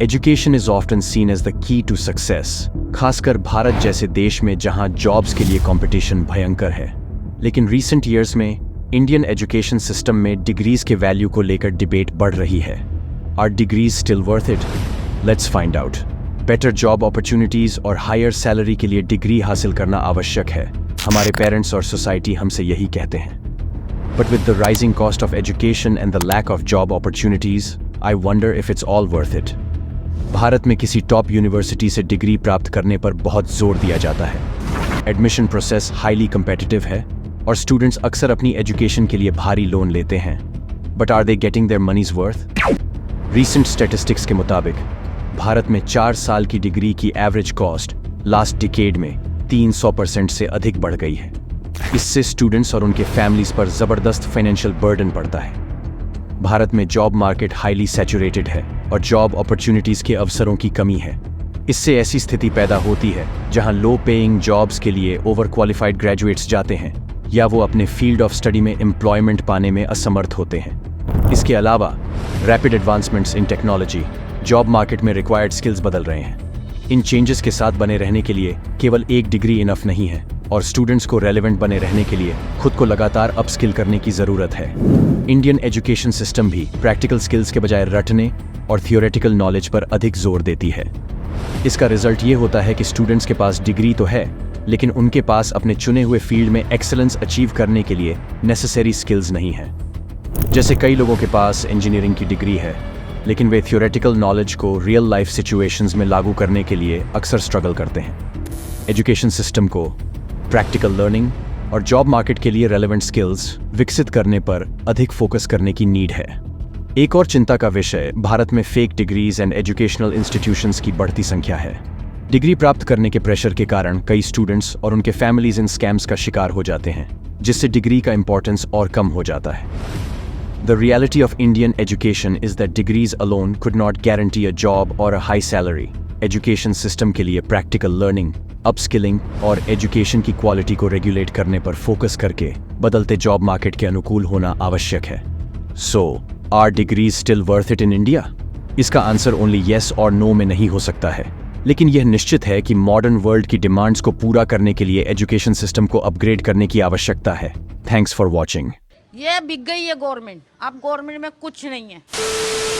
Education is often seen as the key to success, खासकर भारत जैसे देश में जहां जॉब्स के लिए कंपटीशन भयंकर है। लेकिन रीसेंट ईयर्स में इंडियन एजुकेशन सिस्टम में डिग्रीज के वैल्यू को लेकर डिबेट बढ़ रही है। Are degrees still worth it? Let's find out. Better job opportunities और हायर सैलरी के लिए डिग्री हासिल करना आवश्यक है। हमारे पेरेंट्स और सोसाइटी हमसे यही कहते हैं। But with the rising cost of education and the lack of job opportunities, I wonder if it's all worth it. Bharat में किसी टॉप यूनिवर्सिटी से डिग्री प्राप्त करने पर बहुत जोर दिया जाता है। एडमिशन प्रोसेस हाईली कम्पिटिटिव है और स्टूडेंट्स अक्सर अपनी एजुकेशन के लिए भारी लोन लेते हैं। But are they getting their money's worth? Recent statistics के मुताबिक भारत में 4 साल की डिग्री की एवरेज कॉस्ट लास्ट डिकेड में 300% से अधिक बढ़ गई है। इससे स्टूडेंट्स और उनके फैमिलीज पर जबरदस्त फाइनेंशियल बर्डन पड़ता है। भारत में जॉब मार्केट हाईली सैचुरेटेड है और जॉब अपॉर्चुनिटीज के अवसरों की कमी है। इससे ऐसी स्थिति पैदा होती है जहां लो पेइंग जॉब्स के लिए ओवर क्वालिफाइड ग्रेजुएट्स जाते हैं या वो अपने फील्ड ऑफ स्टडी में एम्प्लॉयमेंट पाने में असमर्थ होते हैं। इसके अलावा रैपिड एडवांसमेंट्स इन टेक्नोलॉजी जॉब मार्केट में रिक्वायर्ड स्किल्स बदल रहे हैं। इन चेंजेस के साथ बने रहने के लिए केवल एक डिग्री इनफ नहीं है और स्टूडेंट्स को रेलेवेंट बने रहने के लिए खुद को लगातार अपस्किल करने की जरूरत है। इंडियन एजुकेशन सिस्टम भी प्रैक्टिकल स्किल्स के बजाय रटने और थियोरेटिकल नॉलेज पर अधिक जोर देती है। इसका रिजल्ट ये होता है कि स्टूडेंट्स के पास डिग्री तो है, लेकिन उनके पास अपने चुने हुए फील्ड में एक्सेलेंस अचीव करने के लिए नेसेसरी स्किल्स नहीं है। जैसे कई लोगों के पास इंजीनियरिंग की डिग्री है, लेकिन वे थियोरेटिकल नॉलेज को रियल लाइफ सिचुएशंस में लागू करने के लिए अक्सर स्ट्रगल करते हैं। एजुकेशन सिस्टम को प्रैक्टिकल लर्निंग और जॉब मार्केट के लिए रेलेवेंट स्किल्स विकसित करने पर अधिक फोकस करने की नीड है। एक और चिंता का विषय भारत में fake degrees and educational institutions की बढ़ती संख्या है। डिग्री प्राप्त करने के प्रेशर के कारण कई स्टूडेंट्स और उनके फैमिलीज इन स्कैम्स का शिकार हो जाते हैं, जिससे डिग्री का इंपॉर्टेंस और कम हो जाता है। The reality of Indian education is that degrees alone could not guarantee a job or a high salary. Education system के लिए practical learning, upskilling और education की quality को regulate करने पर focus करके बदलते job market के अनुकूल होना आवश्यक है। So, are degrees still worth it in India? इसका आंसर only yes और no में नहीं हो सकता है, लेकिन यह निश्चित है कि मॉडर्न वर्ल्ड की डिमांड्स को पूरा करने के लिए एजुकेशन सिस्टम को अपग्रेड करने की आवश्यकता है। Thanks for watching. ये बिक गई है गवर्नमेंट, अब गवर्नमेंट में कुछ नहीं है।